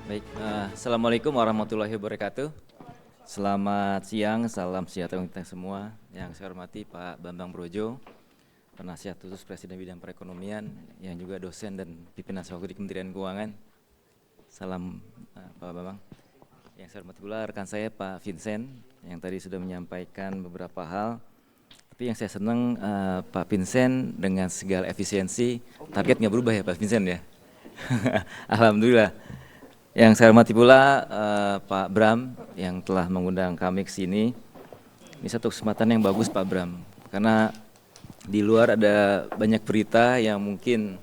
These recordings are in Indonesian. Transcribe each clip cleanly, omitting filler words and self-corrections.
Baik, Assalamualaikum warahmatullahi wabarakatuh. Selamat siang, salam sejahtera untuk kita semua. Yang saya hormati Pak Bambang Brojo, Penasihat Khusus Presiden Bidang Perekonomian, yang juga dosen dan pimpinan waktu di Kementerian Keuangan. Salam Pak Bambang. Yang saya hormati pula rekan saya Pak Vincent, yang tadi sudah menyampaikan beberapa hal. Tapi yang saya senang Pak Vincent dengan segala efisiensi, target nggak berubah ya Pak Vincent ya? Alhamdulillah. Yang saya hormati pula Pak Bram yang telah mengundang kami ke sini. Ini satu kesempatan yang bagus Pak Bram, karena di luar ada banyak berita yang mungkin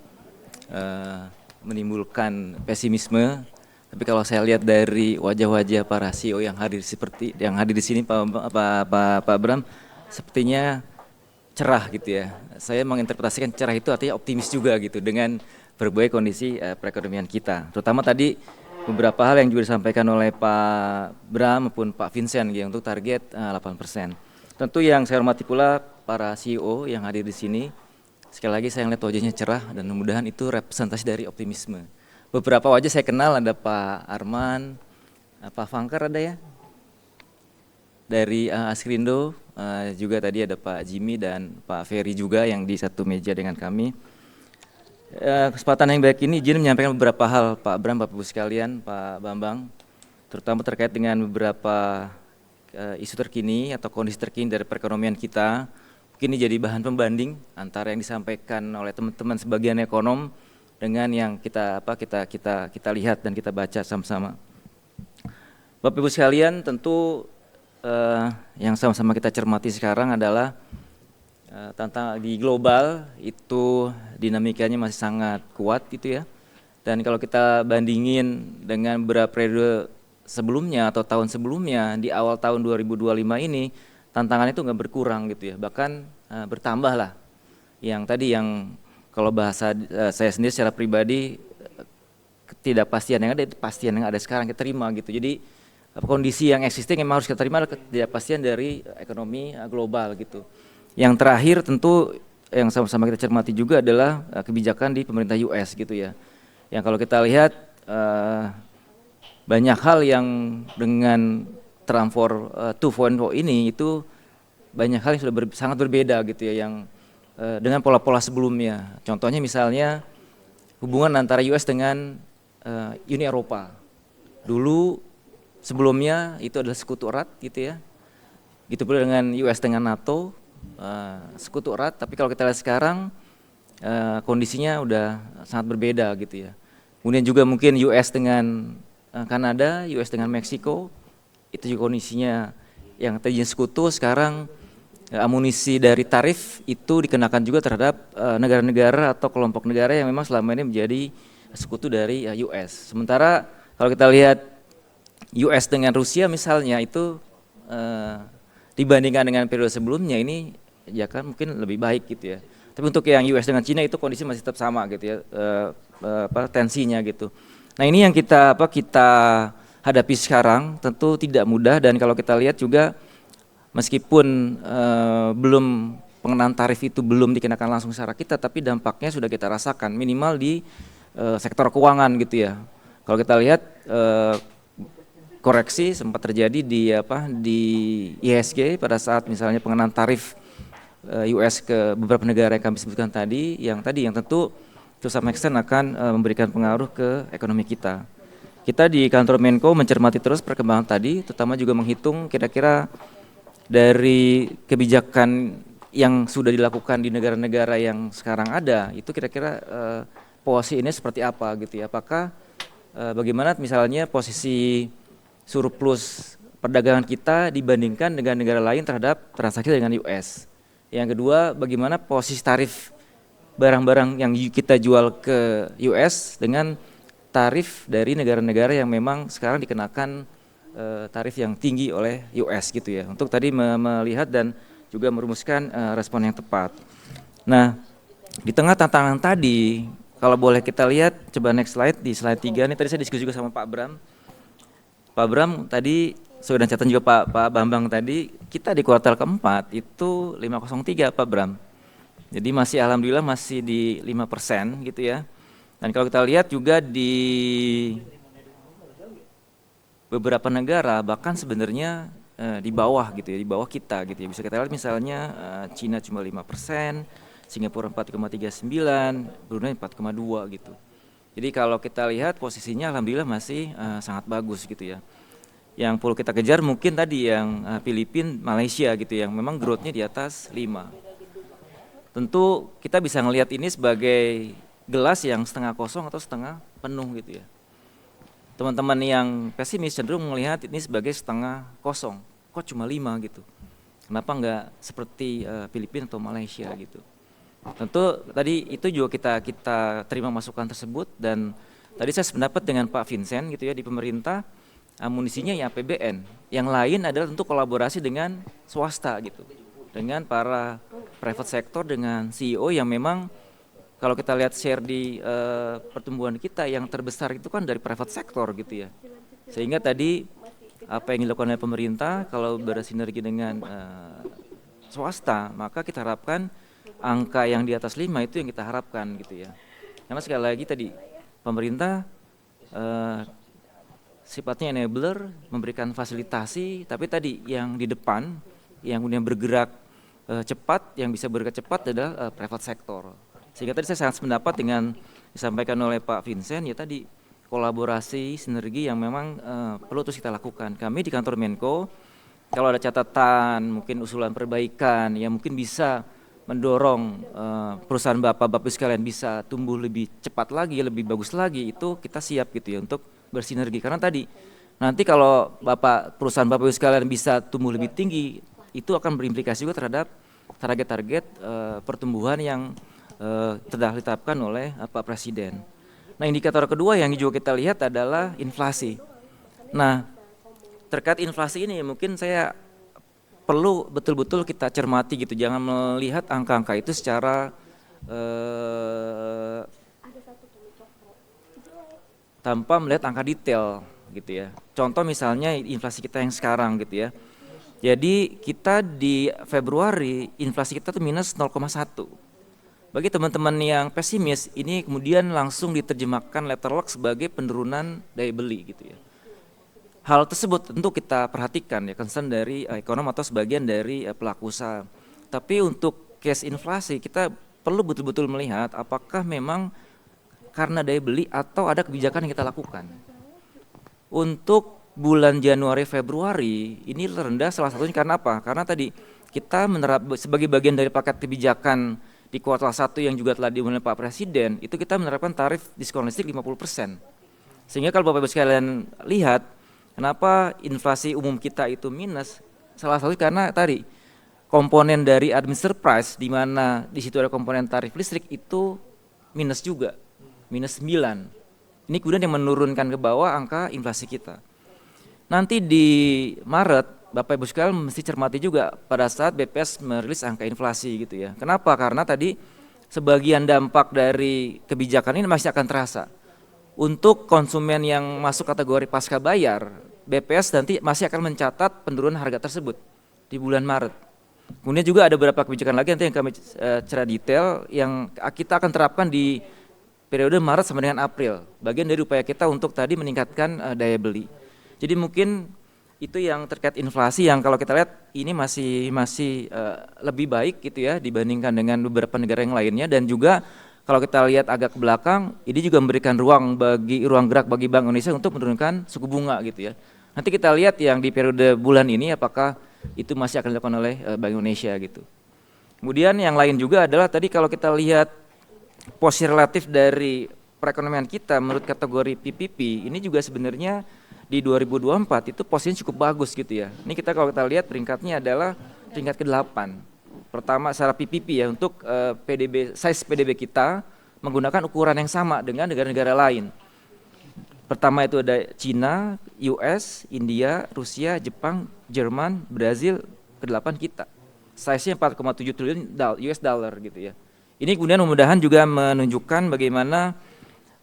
menimbulkan pesimisme. Tapi kalau saya lihat dari wajah-wajah para CEO yang hadir di sini Pak Bram, sepertinya cerah gitu ya. Saya menginterpretasikan cerah itu artinya optimis juga gitu dengan berbagai kondisi perekonomian kita. Terutama tadi beberapa hal yang juga disampaikan oleh Pak Bram maupun Pak Vincent gitu, untuk target 8%. Tentu yang saya hormati pula para CEO yang hadir di sini. Sekali lagi saya lihat wajahnya cerah dan mudah-mudahan itu representasi dari optimisme. Beberapa wajah saya kenal, ada Pak Arman, Pak Fangkar ada ya, dari Askrindo, juga tadi ada Pak Jimmy dan Pak Ferry juga yang di satu meja dengan kami. Kesempatan yang baik ini izin menyampaikan beberapa hal Pak Bram, Bapak Ibu sekalian, Pak Bambang, terutama terkait dengan beberapa isu terkini atau kondisi terkini dari perekonomian kita. Mungkin ini jadi bahan pembanding antara yang disampaikan oleh teman-teman sebagian ekonom dengan yang kita lihat dan kita baca sama-sama. Bapak Ibu sekalian, tentu yang sama-sama kita cermati sekarang adalah tantangan di global itu dinamikanya masih sangat kuat gitu ya. Dan kalau kita bandingin dengan beberapa periode sebelumnya atau tahun sebelumnya, di awal tahun 2025 ini tantangannya itu nggak berkurang gitu ya, bahkan bertambah lah. Yang tadi yang kalau bahasa saya sendiri secara pribadi, ketidakpastian yang ada itu pastian yang ada sekarang kita terima gitu. Jadi kondisi yang existing memang harus kita terima adalah ketidakpastian dari ekonomi global gitu. Yang terakhir tentu yang sama-sama kita cermati juga adalah kebijakan di pemerintah US gitu ya. Yang kalau kita lihat banyak hal yang dengan Trump 2.0 ini itu banyak hal yang sudah sangat berbeda gitu ya, yang dengan pola-pola sebelumnya. Contohnya misalnya hubungan antara US dengan Uni Eropa. Dulu sebelumnya itu adalah sekutu erat gitu ya. Gitu pula dengan US dengan NATO. Sekutu erat, tapi kalau kita lihat sekarang kondisinya udah sangat berbeda gitu ya. Kemudian juga mungkin US dengan Kanada, US dengan Meksiko, itu juga kondisinya yang tadinya sekutu, sekarang amunisi dari tarif itu dikenakan juga terhadap negara-negara atau kelompok negara yang memang selama ini menjadi sekutu dari US. Sementara kalau kita lihat US dengan Rusia misalnya itu dibandingkan dengan periode sebelumnya ini ya kan mungkin lebih baik gitu ya. Tapi untuk yang US dengan Cina itu kondisi masih tetap sama gitu ya, tensinya gitu. Nah ini yang kita hadapi sekarang tentu tidak mudah, dan kalau kita lihat juga meskipun belum pengenaan tarif itu belum dikenakan langsung secara kita, tapi dampaknya sudah kita rasakan minimal di sektor keuangan gitu ya. Kalau kita lihat koreksi sempat terjadi di IHSG pada saat misalnya pengenaan tarif US ke beberapa negara yang kami sebutkan tadi, yang tentu to some extent akan memberikan pengaruh ke ekonomi kita. Kita di kantor Menko mencermati terus perkembangan tadi, terutama juga menghitung kira-kira dari kebijakan yang sudah dilakukan di negara-negara yang sekarang ada, itu kira-kira posisi ini seperti apa gitu ya. Apakah bagaimana misalnya posisi surplus perdagangan kita dibandingkan dengan negara lain terhadap transaksi dengan US. Yang kedua, bagaimana posisi tarif barang-barang yang kita jual ke US dengan tarif dari negara-negara yang memang sekarang dikenakan tarif yang tinggi oleh US gitu ya. Untuk tadi melihat dan juga merumuskan respon yang tepat. Nah, di tengah tantangan tadi, kalau boleh kita lihat, coba next slide, di slide 3, ini tadi saya diskusi juga sama Pak Bram. Pak Bram tadi sudah catatan juga Pak Bambang tadi, kita di kuartal keempat itu 503 Pak Bram. Jadi masih alhamdulillah masih di 5% gitu ya. Dan kalau kita lihat juga di beberapa negara bahkan sebenarnya di bawah gitu ya, di bawah kita gitu ya. Bisa kita lihat misalnya Cina cuma 5%, Singapura 4,39, Brunei 4,2 gitu. Jadi kalau kita lihat posisinya alhamdulillah masih sangat bagus gitu ya. Yang perlu kita kejar mungkin tadi yang Filipina, Malaysia gitu yang memang growth-nya di atas 5. Tentu kita bisa ngelihat ini sebagai gelas yang setengah kosong atau setengah penuh gitu ya. Teman-teman yang pesimis cenderung melihat ini sebagai setengah kosong. Kok cuma 5 gitu. Kenapa enggak seperti Filipina atau Malaysia gitu. Tentu tadi itu juga kita terima masukan tersebut, dan tadi saya sependapat dengan Pak Vincent gitu ya, di pemerintah amunisinya ya APBN. Yang lain adalah tentu kolaborasi dengan swasta gitu. Dengan para private sector, dengan CEO yang memang kalau kita lihat share di pertumbuhan kita yang terbesar itu kan dari private sector gitu ya. Sehingga tadi apa yang dilakukan oleh pemerintah kalau bersinergi dengan swasta, maka kita harapkan angka yang di atas 5 itu yang kita harapkan gitu ya. Karena sekali lagi tadi pemerintah sifatnya enabler, memberikan fasilitasi, tapi tadi yang di depan yang kemudian bergerak cepat, yang bisa bergerak cepat adalah private sector. Sehingga tadi saya sangat sependapat dengan disampaikan oleh Pak Vincent ya, tadi kolaborasi, sinergi yang memang perlu terus kita lakukan. Kami di kantor Menko kalau ada catatan, mungkin usulan perbaikan yang mungkin bisa mendorong perusahaan Bapak-Bapak sekalian bisa tumbuh lebih cepat lagi, lebih bagus lagi, itu kita siap gitu ya untuk bersinergi. Karena tadi nanti kalau perusahaan Bapak sekalian bisa tumbuh lebih tinggi, itu akan berimplikasi juga terhadap target-target pertumbuhan yang telah ditetapkan oleh Pak Presiden. Nah, indikator kedua yang juga kita lihat adalah inflasi. Nah, terkait inflasi ini mungkin saya perlu betul-betul kita cermati gitu, jangan melihat angka-angka itu secara tanpa melihat angka detail gitu ya. Contoh misalnya inflasi kita yang sekarang gitu ya. Jadi kita di Februari inflasi kita tuh minus 0,1. Bagi teman-teman yang pesimis, ini kemudian langsung diterjemahkan letterlock sebagai penurunan daya beli gitu ya. Hal tersebut tentu kita perhatikan ya, concern dari ekonom atau sebagian dari pelaku usaha. Tapi untuk case inflasi kita perlu betul-betul melihat apakah memang karena daya beli atau ada kebijakan yang kita lakukan. Untuk bulan Januari Februari ini rendah, salah satunya karena apa? Karena tadi kita sebagai bagian dari paket kebijakan di kuartal 1 yang juga telah diumumkan Pak Presiden, itu kita menerapkan tarif diskon listrik 50%. Sehingga kalau Bapak-Ibu sekalian lihat kenapa inflasi umum kita itu minus, salah satu karena tadi komponen dari administered price di mana di situ ada komponen tarif listrik itu minus juga, minus 9. Ini kemudian yang menurunkan ke bawah angka inflasi kita. Nanti di Maret Bapak Ibu sekalian mesti cermati juga pada saat BPS merilis angka inflasi gitu ya. Kenapa? Karena tadi sebagian dampak dari kebijakan ini masih akan terasa. Untuk konsumen yang masuk kategori pasca bayar, BPS nanti masih akan mencatat penurunan harga tersebut di bulan Maret. Kemudian juga ada beberapa kebijakan lagi nanti yang kami secara detail yang kita akan terapkan di periode Maret sampai dengan April. Bagian dari upaya kita untuk tadi meningkatkan daya beli. Jadi mungkin itu yang terkait inflasi yang kalau kita lihat ini masih lebih baik gitu ya dibandingkan dengan beberapa negara yang lainnya, dan juga kalau kita lihat agak ke belakang ini juga memberikan ruang gerak bagi Bank Indonesia untuk menurunkan suku bunga gitu ya. Nanti kita lihat yang di periode bulan ini apakah itu masih akan dilakukan oleh Bank Indonesia gitu. Kemudian yang lain juga adalah tadi kalau kita lihat posisi relatif dari perekonomian kita menurut kategori PPP ini juga sebenarnya di 2024 itu posisinya cukup bagus gitu ya. Ini kalau kita lihat peringkatnya adalah peringkat ke-8. Pertama secara PPP ya, untuk size PDB kita menggunakan ukuran yang sama dengan negara-negara lain. Pertama itu ada Cina, US, India, Rusia, Jepang, Jerman, Brazil, ke-8 kita. Size-nya 4,7 triliun US dollar gitu ya. Ini kemudian mudah-mudahan juga menunjukkan bagaimana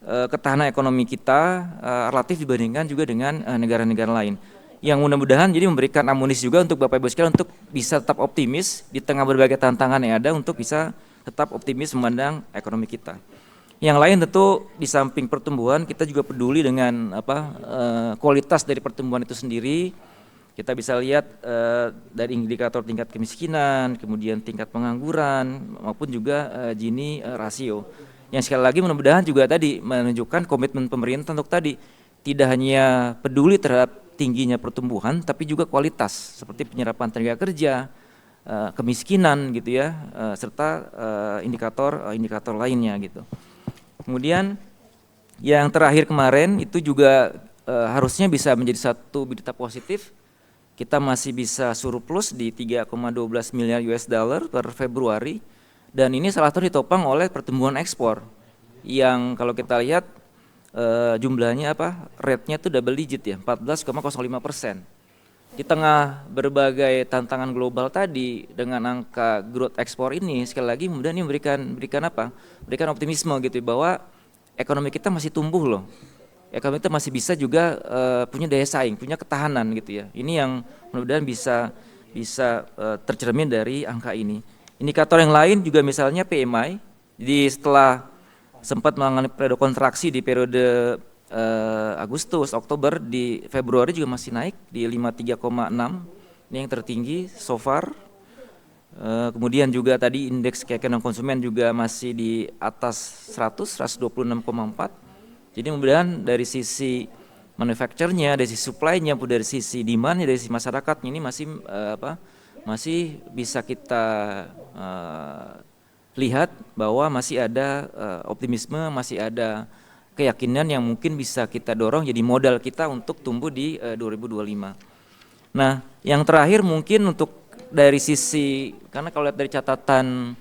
ketahanan ekonomi kita relatif dibandingkan juga dengan negara-negara lain. Yang mudah-mudahan jadi memberikan amunisi juga untuk Bapak Ibu sekalian untuk bisa tetap optimis di tengah berbagai tantangan yang ada, untuk bisa tetap optimis memandang ekonomi kita. Yang lain tentu di samping pertumbuhan kita juga peduli dengan kualitas dari pertumbuhan itu sendiri. Kita bisa lihat dari indikator tingkat kemiskinan, kemudian tingkat pengangguran maupun juga Gini rasio. Yang sekali lagi mudah-mudahan juga tadi menunjukkan komitmen pemerintah untuk tadi tidak hanya peduli terhadap tingginya pertumbuhan tapi juga kualitas seperti penyerapan tenaga kerja, kemiskinan gitu ya, serta indikator lainnya gitu. Kemudian yang terakhir kemarin itu juga harusnya bisa menjadi satu berita positif. Kita masih bisa surplus di 3,12 miliar US dollar per Februari, dan ini salah satu ditopang oleh pertumbuhan ekspor yang kalau kita lihat jumlahnya rate-nya itu double digit ya, 14,05%. Di tengah berbagai tantangan global tadi dengan angka growth ekspor ini, sekali lagi kemudian ini berikan optimisme gitu bahwa ekonomi kita masih tumbuh loh. Ekonomi kita masih bisa juga punya daya saing, punya ketahanan gitu ya. Ini yang mudah-mudahan bisa tercermin dari angka ini. Indikator yang lain juga misalnya PMI, jadi setelah sempat mengalami periode kontraksi di periode Agustus, Oktober, di Februari juga masih naik di 53,6, ini yang tertinggi so far. Kemudian juga tadi indeks keyakinan konsumen juga masih di atas 126,4. Jadi mudah-mudahan dari sisi manufacture-nya, dari sisi supply-nya, dari sisi demand-nya, dari sisi masyarakatnya ini masih bisa kita lihat bahwa masih ada optimisme, masih ada keyakinan yang mungkin bisa kita dorong jadi modal kita untuk tumbuh di 2025. Nah, yang terakhir mungkin untuk dari sisi, karena kalau lihat dari catatan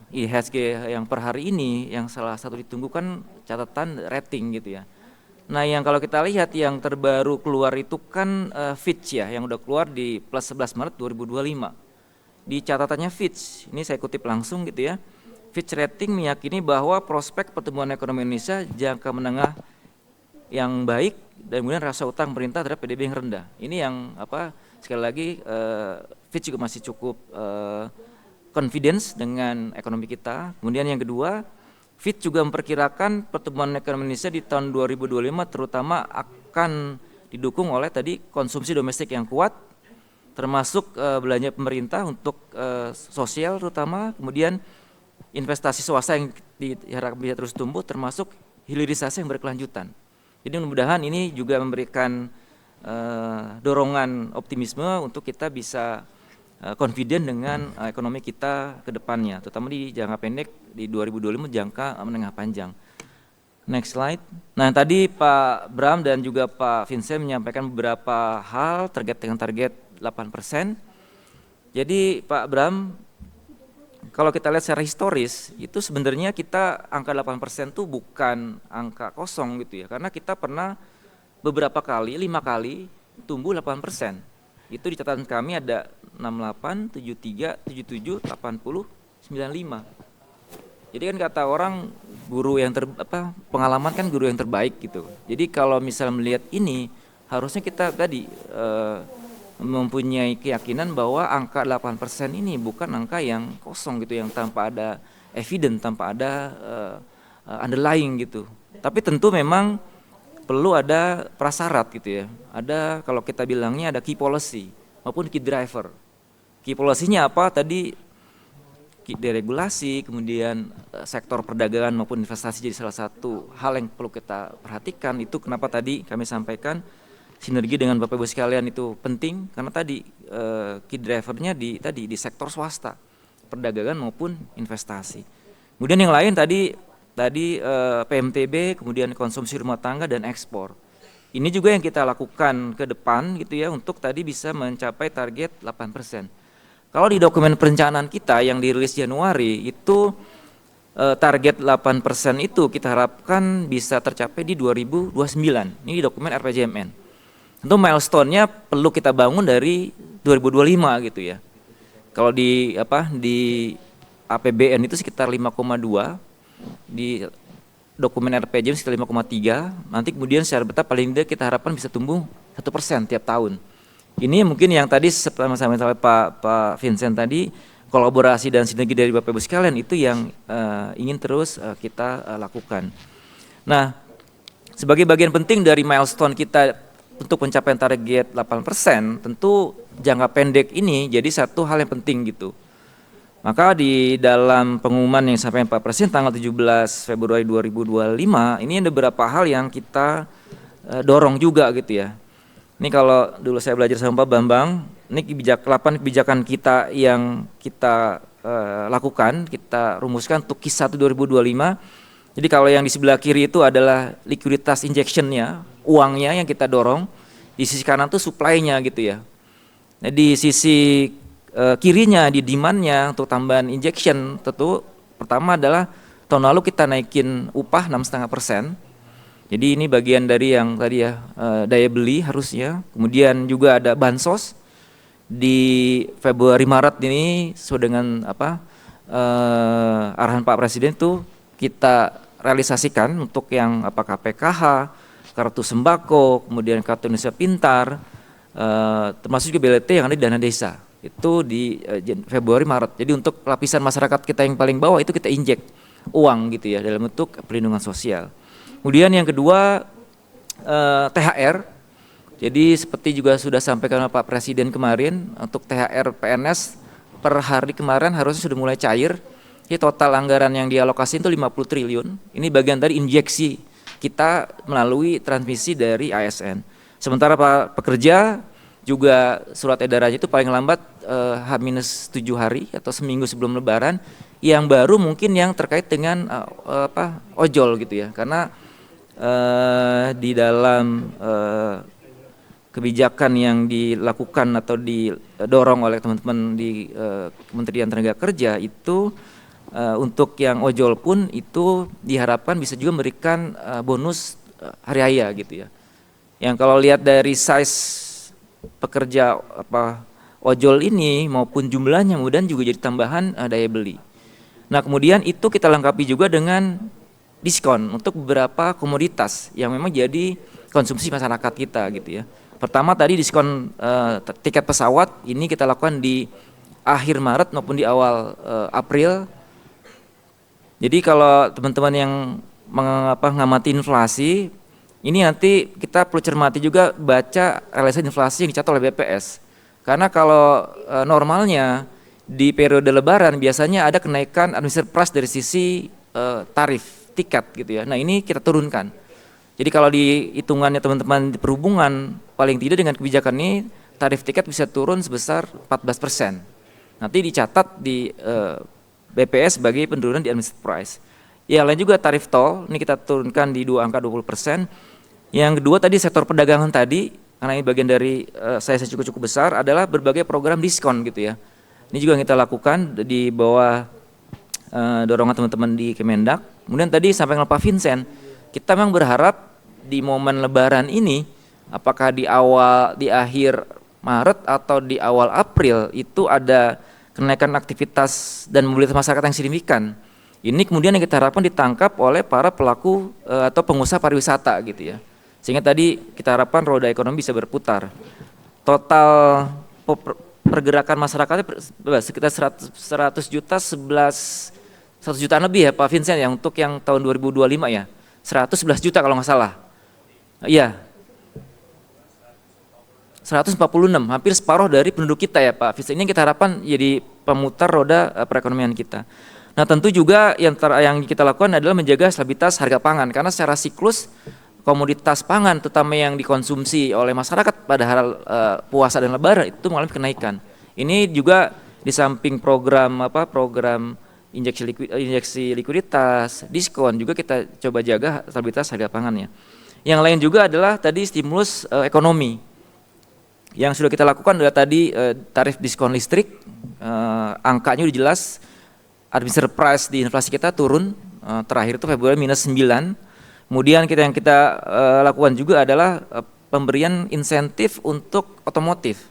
IHSG yang per hari ini, yang salah satu ditunggu kan catatan rating gitu ya. Nah, yang kalau kita lihat yang terbaru keluar itu kan Fitch ya, yang udah keluar di plus 11 Maret 2025. Di catatannya Fitch, ini saya kutip langsung gitu ya. Fitch Rating meyakini bahwa prospek pertumbuhan ekonomi Indonesia jangka menengah yang baik dan kemudian rasa utang pemerintah terhadap PDB yang rendah. Ini yang sekali lagi Fitch juga masih cukup confidence dengan ekonomi kita. Kemudian yang kedua, Fitch juga memperkirakan pertumbuhan ekonomi Indonesia di tahun 2025 terutama akan didukung oleh tadi konsumsi domestik yang kuat, termasuk belanja pemerintah untuk sosial terutama, kemudian investasi swasta yang diharapkan bisa terus tumbuh, termasuk hilirisasi yang berkelanjutan. Jadi mudah-mudahan ini juga memberikan dorongan optimisme untuk kita bisa confident dengan ekonomi kita ke depannya, terutama di jangka pendek di 2025, jangka menengah panjang. Next slide. Nah, tadi Pak Bram dan juga Pak Vincent menyampaikan beberapa hal terkait dengan target 8%. Jadi Pak Bram, kalau kita lihat secara historis, itu sebenarnya kita angka 8% itu bukan angka kosong gitu ya, karena kita pernah beberapa kali, 5 kali tumbuh 8%. Itu di catatan kami ada 68, 73, 77, 80, 95. Jadi kan kata orang guru yang pengalaman kan guru yang terbaik gitu. Jadi kalau misalnya melihat ini, harusnya kita tadi mempunyai keyakinan bahwa angka 8% ini bukan angka yang kosong gitu, yang tanpa ada evidence, tanpa ada underlying gitu. Tapi tentu memang perlu ada prasyarat gitu ya. Ada, kalau kita bilangnya ada key policy maupun key driver. Key policy-nya apa? Tadi deregulasi, kemudian sektor perdagangan maupun investasi jadi salah satu hal yang perlu kita perhatikan. Itu kenapa tadi kami sampaikan sinergi dengan Bapak Ibu sekalian itu penting, karena tadi key drivernya di sektor swasta, perdagangan maupun investasi. Kemudian yang lain tadi PMTB, kemudian konsumsi rumah tangga dan ekspor. Ini juga yang kita lakukan ke depan gitu ya, untuk tadi bisa mencapai target 8%. Kalau di dokumen perencanaan kita yang dirilis Januari itu target 8% itu kita harapkan bisa tercapai di 2029. Ini di dokumen RPJMN. Tentu milestone-nya perlu kita bangun dari 2025 gitu ya. Kalau di APBN itu sekitar 5,2, di dokumen RPJM sekitar 5,3, nanti kemudian secara bertahap paling tidak kita harapkan bisa tumbuh 1% tiap tahun. Ini mungkin yang tadi sama-sama Pak Vincent tadi kolaborasi dan sinergi dari Bapak Ibu sekalian itu yang ingin terus kita lakukan. Nah, sebagai bagian penting dari milestone kita untuk pencapaian target 8%, tentu jangka pendek ini jadi satu hal yang penting gitu. Maka di dalam pengumuman yang disampaikan Pak Presiden tanggal 17 Februari 2025, ini ada beberapa hal yang kita dorong juga gitu ya. Ini kalau dulu saya belajar sama Pak Bambang, ini 8 kebijakan kita yang kita lakukan, kita rumuskan untuk KIS 1 2025. Jadi kalau yang di sebelah kiri itu adalah likuiditas injectionnya, uangnya yang kita dorong, di sisi kanan tuh supply-nya gitu ya. Nah, di sisi kirinya, di demand-nya untuk tambahan injection, tentu pertama adalah tahun lalu kita naikin upah 6,5%. Jadi ini bagian dari yang tadi ya, daya beli harusnya. Kemudian juga ada bansos di Februari Maret ini sesuai dengan arahan Pak Presiden itu kita realisasikan untuk yang KPKH, kartu sembako, kemudian kartu Indonesia Pintar, termasuk juga BLT yang ada di dana desa. Itu di Februari Maret. Jadi untuk lapisan masyarakat kita yang paling bawah itu kita injek uang gitu ya dalam bentuk perlindungan sosial. Kemudian yang kedua THR. Jadi seperti juga sudah sampaikan Pak Presiden kemarin, untuk THR PNS per hari kemarin harusnya sudah mulai cair. Jadi total anggaran yang dialokasi itu 50 triliun. Ini bagian dari injeksi kita melalui transmisi dari ASN. Sementara Pak pekerja juga surat edarannya itu paling lambat H-7 hari atau seminggu sebelum Lebaran. Yang baru mungkin yang terkait dengan ojol gitu ya. Karena di dalam kebijakan yang dilakukan atau didorong oleh teman-teman di Kementerian Tenaga Kerja itu untuk yang ojol pun itu diharapkan bisa juga memberikan bonus hari raya gitu ya. Yang kalau lihat dari size pekerja ojol ini maupun jumlahnya kemudian juga jadi tambahan daya beli. Nah kemudian itu kita lengkapi juga dengan diskon untuk beberapa komoditas yang memang jadi konsumsi masyarakat kita gitu ya. Pertama tadi diskon tiket pesawat ini kita lakukan di akhir Maret maupun di awal April. Jadi kalau teman-teman yang mengamati inflasi, ini nanti kita perlu cermati juga baca realisasi inflasi yang dicatat oleh BPS. Karena kalau normalnya di periode Lebaran biasanya ada kenaikan administrative price dari sisi tarif tiket gitu ya. Nah ini kita turunkan. Jadi kalau di hitungannya teman-teman di perhubungan, paling tidak dengan kebijakan ini tarif tiket bisa turun sebesar 14%. Nanti dicatat di BPS sebagai penurunan di administrative price. Ya lain juga tarif tol, ini kita turunkan di 2 angka 20%. Yang kedua tadi sektor perdagangan tadi, karena ini bagian dari saya cukup besar, adalah berbagai program diskon gitu ya. Ini juga yang kita lakukan di bawah dorongan teman-teman di Kemendak. Kemudian tadi sampai dengan Pak Vincent, kita memang berharap di momen Lebaran ini, apakah di akhir Maret atau di awal April itu ada kenaikan aktivitas dan mobilitas masyarakat yang signifikan. Ini kemudian yang kita harapkan ditangkap oleh para pelaku atau pengusaha pariwisata gitu ya. Sehingga tadi kita harapkan roda ekonomi bisa berputar. Total pergerakan masyarakatnya sekitar 100 juta 100 jutaan lebih ya Pak Vincent ya untuk yang tahun 2025 ya. 111 juta kalau nggak salah. Iya. 146, hampir separuh dari penduduk kita ya Pak Vincent. Ini kita harapkan jadi pemutar roda perekonomian kita. Nah tentu juga yang kita lakukan adalah menjaga stabilitas harga pangan. Karena secara siklus komoditas pangan terutama yang dikonsumsi oleh masyarakat pada hari puasa dan lebaran itu mengalami kenaikan. Ini juga di samping program injeksi likuiditas, diskon juga kita coba jaga stabilitas harga pangannya. Yang lain juga adalah tadi stimulus ekonomi. Yang sudah kita lakukan adalah tadi tarif diskon listrik, angkanya udah jelas, administrative price di inflasi kita turun, terakhir itu Februari -9. Kemudian yang kita lakukan juga adalah pemberian insentif untuk otomotif,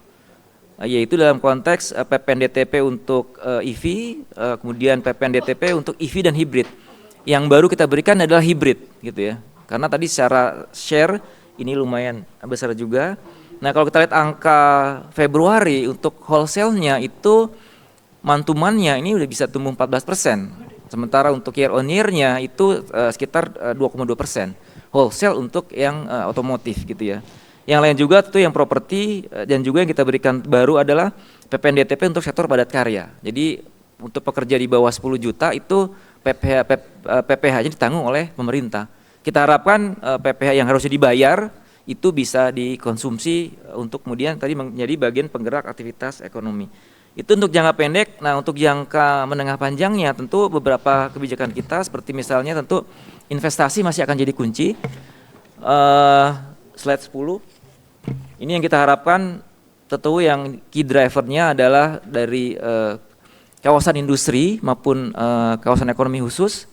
yaitu dalam konteks PPN DTP untuk EV, kemudian PPN DTP untuk EV dan hibrid. Yang baru kita berikan adalah hibrid gitu ya, karena tadi secara share ini lumayan besar juga. Nah kalau kita lihat angka Februari untuk wholesale-nya itu month-to-month-nya ini udah bisa tumbuh 14%. Sementara untuk year on year-nya itu sekitar 2,2%. Wholesale untuk yang otomotif gitu ya. Yang lain juga tentu yang properti dan juga yang kita berikan baru adalah PPNDTP untuk sektor padat karya. Jadi untuk pekerja di bawah 10 juta itu PPh-nya ditanggung oleh pemerintah. Kita harapkan PPh yang harusnya dibayar itu bisa dikonsumsi untuk kemudian tadi menjadi bagian penggerak aktivitas ekonomi. Itu untuk jangka pendek. Nah, untuk jangka menengah panjangnya tentu beberapa kebijakan kita seperti misalnya tentu investasi masih akan jadi kunci. Slide 10. Ini yang kita harapkan tentu yang key drivernya adalah dari kawasan industri maupun kawasan ekonomi khusus.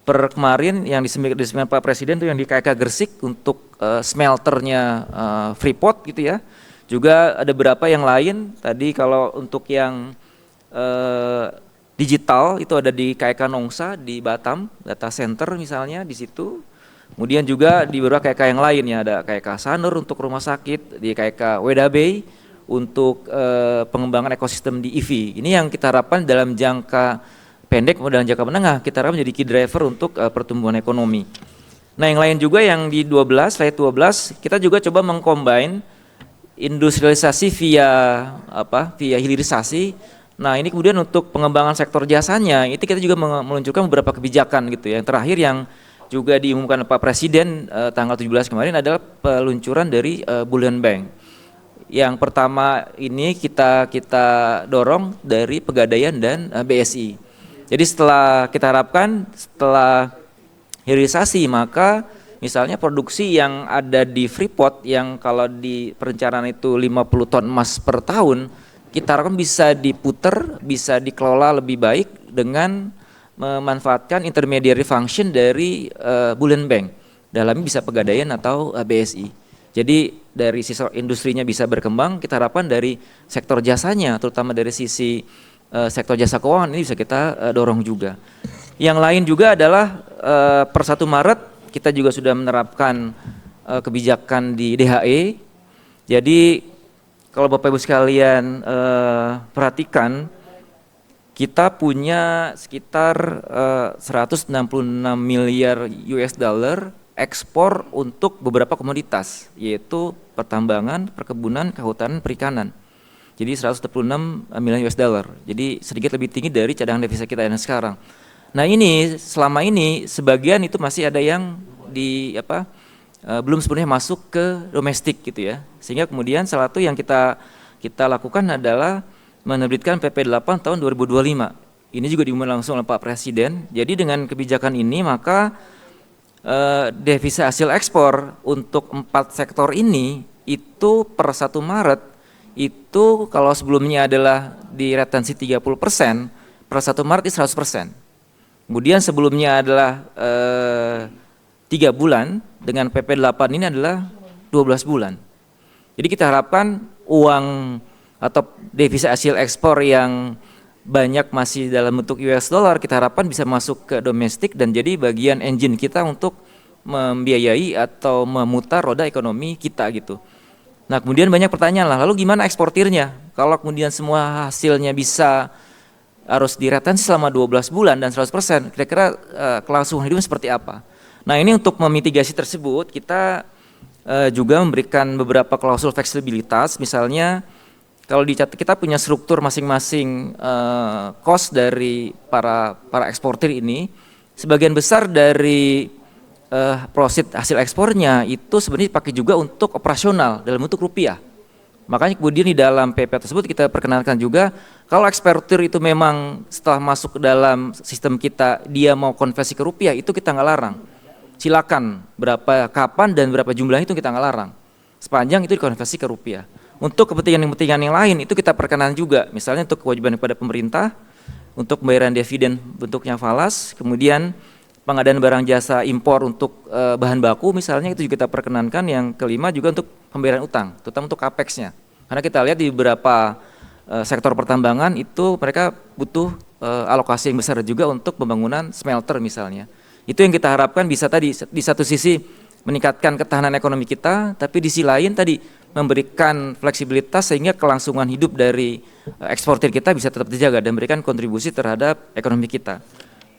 Per kemarin yang disampaikan Pak Presiden itu yang di KK Gresik untuk smelternya Freeport gitu ya. Juga ada beberapa yang lain. Tadi kalau untuk yang digital itu ada di KK Nongsa di Batam, data center misalnya di situ. Kemudian juga di beberapa KK yang lain ya, ada KK Sanur untuk rumah sakit, di KK Weda Bay untuk pengembangan ekosistem di EV. Ini yang kita harapkan dalam jangka pendek dalam jangka menengah kita harapkan menjadi key driver untuk pertumbuhan ekonomi. Nah, yang lain juga yang di 12, slide 12, kita juga coba mengcombine industrialisasi via hilirisasi. Nah, ini kemudian untuk pengembangan sektor jasanya, itu kita juga meluncurkan beberapa kebijakan gitu ya. Yang terakhir yang juga diumumkan Pak Presiden tanggal 17 kemarin adalah peluncuran dari Bullion Bank. Yang pertama ini kita dorong dari Pegadaian dan BSI. Jadi setelah kita harapkan setelah hilirisasi maka misalnya produksi yang ada di Freeport yang kalau di perencanaan itu 50 ton emas per tahun, kita harapkan bisa diputer, bisa dikelola lebih baik dengan memanfaatkan intermediary function dari Bullion Bank. Dalamnya bisa Pegadaian atau BSI. Jadi dari sisi industrinya bisa berkembang, kita harapkan dari sektor jasanya, terutama dari sisi sektor jasa keuangan ini bisa kita dorong juga. Yang lain juga adalah per 1 Maret kita juga sudah menerapkan kebijakan di DHE. Jadi kalau Bapak Ibu sekalian perhatikan, kita punya sekitar 166 miliar US dollar ekspor untuk beberapa komoditas, yaitu pertambangan, perkebunan, kehutanan, perikanan. Jadi 126 miliar US dollar. Jadi sedikit lebih tinggi dari cadangan devisa kita yang sekarang. Nah, ini selama ini sebagian itu masih ada yang belum sepenuhnya masuk ke domestik gitu ya. Sehingga kemudian salah satu yang kita lakukan adalah menerbitkan PP 8 tahun 2025. Ini juga diumumkan langsung oleh Pak Presiden. Jadi dengan kebijakan ini maka devisa hasil ekspor untuk 4 sektor ini itu per 1 Maret itu kalau sebelumnya adalah di retensi 30%, per 1 Maret itu 100%. Kemudian sebelumnya adalah 3 bulan, dengan PP 8 ini adalah 12 bulan. Jadi kita harapkan uang atau devisa hasil ekspor yang banyak masih dalam bentuk US dollar, kita harapkan bisa masuk ke domestik dan jadi bagian engine kita untuk membiayai atau memutar roda ekonomi kita gitu. Nah, kemudian banyak pertanyaan lah, lalu gimana eksportirnya? Kalau kemudian semua hasilnya bisa harus diretensi selama 12 bulan dan 100%, kira-kira kelangsungan hidupnya seperti apa? Nah, ini untuk memitigasi tersebut, kita juga memberikan beberapa klausul fleksibilitas, misalnya kalau dicatat kita punya struktur masing-masing cost dari para eksportir ini, sebagian besar dari profit hasil ekspornya itu sebenarnya dipakai juga untuk operasional dalam bentuk rupiah. Makanya kemudian di dalam PP tersebut kita perkenalkan juga kalau eksportir itu memang setelah masuk ke dalam sistem kita dia mau konversi ke rupiah itu kita nggak larang. Silakan berapa kapan dan berapa jumlahnya itu kita nggak larang. Sepanjang itu dikonversi ke rupiah. Untuk kepentingan-kepentingan yang lain itu kita perkenalan juga. Misalnya untuk kewajiban kepada pemerintah untuk pembayaran dividen bentuknya falas, kemudian pengadaan barang jasa impor untuk bahan baku misalnya itu juga kita perkenankan. Yang kelima juga untuk pembayaran utang, terutama untuk capex-nya. Karena kita lihat di beberapa sektor pertambangan itu mereka butuh alokasi yang besar juga untuk pembangunan smelter misalnya. Itu yang kita harapkan bisa tadi di satu sisi meningkatkan ketahanan ekonomi kita, tapi di sisi lain tadi memberikan fleksibilitas sehingga kelangsungan hidup dari eksportir kita bisa tetap terjaga dan memberikan kontribusi terhadap ekonomi kita.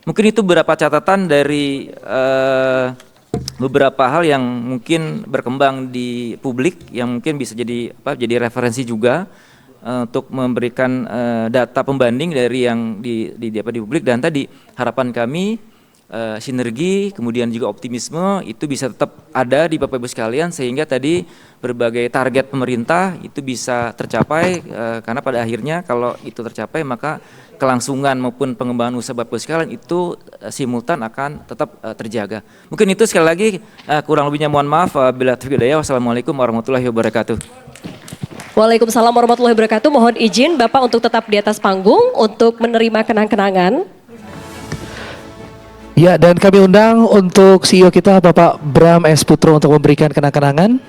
Mungkin itu beberapa catatan dari beberapa hal yang mungkin berkembang di publik yang mungkin bisa jadi referensi juga untuk memberikan data pembanding dari yang di publik. Dan tadi harapan kami sinergi kemudian juga optimisme itu bisa tetap ada di Bapak Ibu sekalian sehingga tadi berbagai target pemerintah itu bisa tercapai karena pada akhirnya kalau itu tercapai maka kelangsungan maupun pengembangan usaha Bapak Ibu sekalian itu simultan akan tetap terjaga. Mungkin itu sekali lagi kurang lebihnya mohon maaf. Bila taufiq hidayah. Wassalamualaikum warahmatullahi wabarakatuh. Waalaikumsalam warahmatullahi wabarakatuh. Mohon izin Bapak untuk tetap di atas panggung untuk menerima kenang-kenangan. Ya, dan kami undang untuk CEO kita Bapak Bram S. Putro untuk memberikan kenang-kenangan.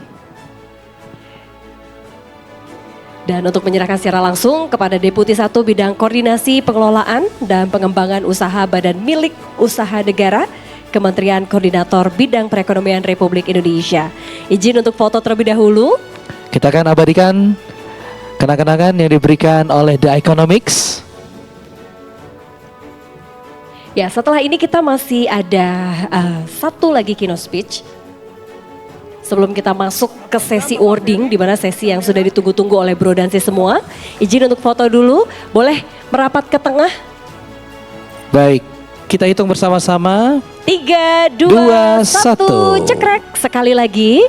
Dan untuk menyerahkan secara langsung kepada Deputi 1 Bidang Koordinasi Pengelolaan dan Pengembangan Usaha Badan Milik Usaha Negara, Kementerian Koordinator Bidang Perekonomian Republik Indonesia. Izin untuk foto terlebih dahulu. Kita akan abadikan kenang-kenangan yang diberikan oleh The Economics. Ya, setelah ini kita masih ada satu lagi keynote speech. Sebelum kita masuk ke sesi wording, di mana sesi yang sudah ditunggu-tunggu oleh Bro dan sis semua. Izin untuk foto dulu, boleh merapat ke tengah. Baik, kita hitung bersama-sama. 3, 2, 1, cekrek. Sekali lagi.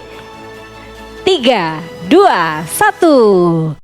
3, 2, 1.